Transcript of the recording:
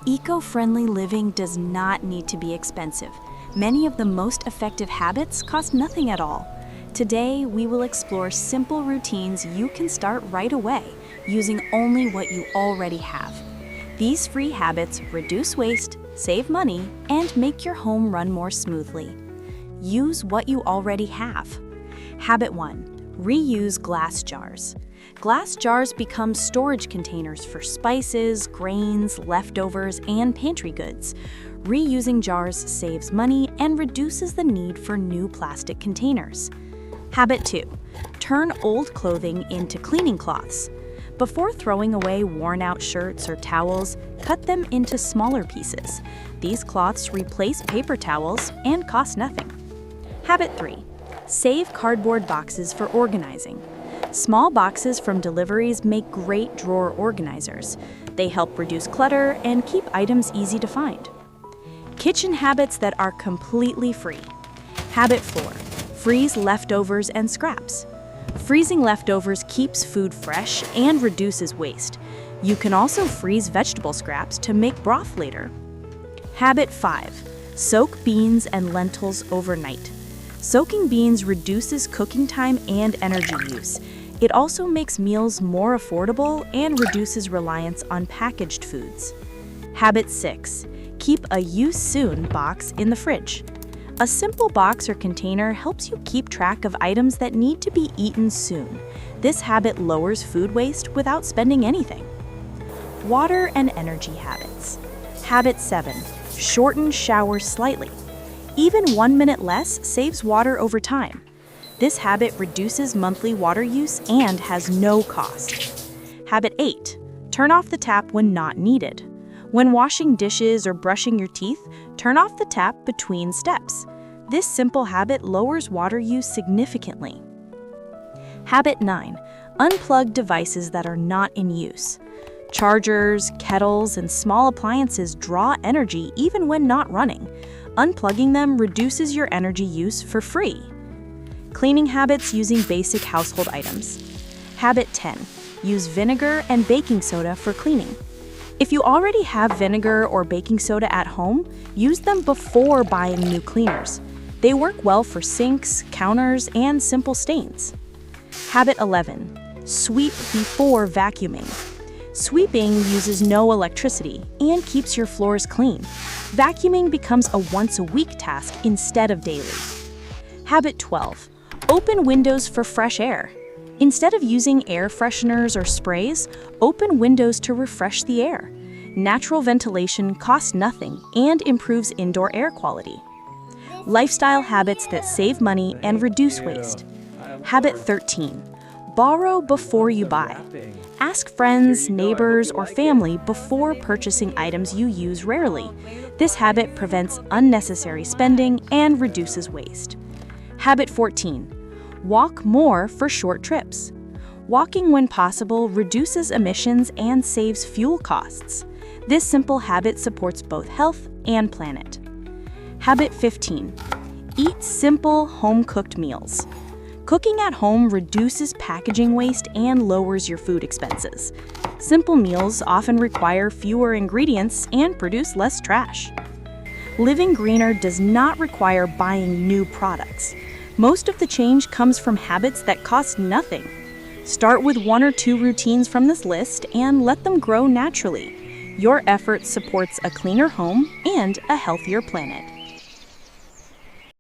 Eco-friendly living does not need to be expensive. Many of the most effective habits cost nothing at all. Today, we will explore simple routines you can start right away, using only what you already have. These free habits reduce waste, save money, and make your home run more smoothly. Use what you already have. Habit 1. Reuse glass jars. Glass jars become storage containers for spices, grains, leftovers, and pantry goods. Reusing jars saves money and reduces the need for new plastic containers. Habit 2. Turn old clothing into cleaning cloths. Before throwing away worn-out shirts or towels, cut them into smaller pieces. These cloths replace paper towels and cost nothing. Habit 3. Save cardboard boxes for organizing. Small boxes from deliveries make great drawer organizers. They help reduce clutter and keep items easy to find. Kitchen habits that are completely free. Habit 4. Freeze leftovers and scraps. Freezing leftovers keeps food fresh and reduces waste. You can also freeze vegetable scraps to make broth later. Habit 5. Soak beans and lentils overnight. Soaking beans reduces cooking time and energy use. It also makes meals more affordable and reduces reliance on packaged foods. Habit 6. Keep a use soon box in the fridge. A simple box or container helps you keep track of items that need to be eaten soon. This habit lowers food waste without spending anything. Water and energy habits. Habit 7. Shorten showers slightly. Even 1 minute less saves water over time. This habit reduces monthly water use and has no cost. Habit 8. Turn off the tap when not needed. When washing dishes or brushing your teeth, turn off the tap between steps. This simple habit lowers water use significantly. Habit 9. Unplug devices that are not in use. Chargers, kettles, and small appliances draw energy even when not running. Unplugging them reduces your energy use for free. Cleaning habits using basic household items. Habit 10. Use vinegar and baking soda for cleaning. If you already have vinegar or baking soda at home, use them before buying new cleaners. They work well for sinks, counters, and simple stains. Habit 11. Sweep before vacuuming. Sweeping uses no electricity and keeps your floors clean. Vacuuming becomes a once-a-week task instead of daily. Habit 12. Open windows for fresh air. Instead of using air fresheners or sprays, open windows to refresh the air. Natural ventilation costs nothing and improves indoor air quality. Lifestyle habits that save money and reduce waste. Habit 13. Borrow before you buy. Ask friends, neighbors, or family before purchasing items you use rarely. This habit prevents unnecessary spending and reduces waste. Habit 14. Walk more for short trips. Walking when possible reduces emissions and saves fuel costs. This simple habit supports both health and planet. Habit 15. Eat simple, home-cooked meals. Cooking at home reduces packaging waste and lowers your food expenses. Simple meals often require fewer ingredients and produce less trash. Living greener does not require buying new products. Most of the change comes from habits that cost nothing. Start with 1 or 2 routines from this list and let them grow naturally. Your effort supports a cleaner home and a healthier planet.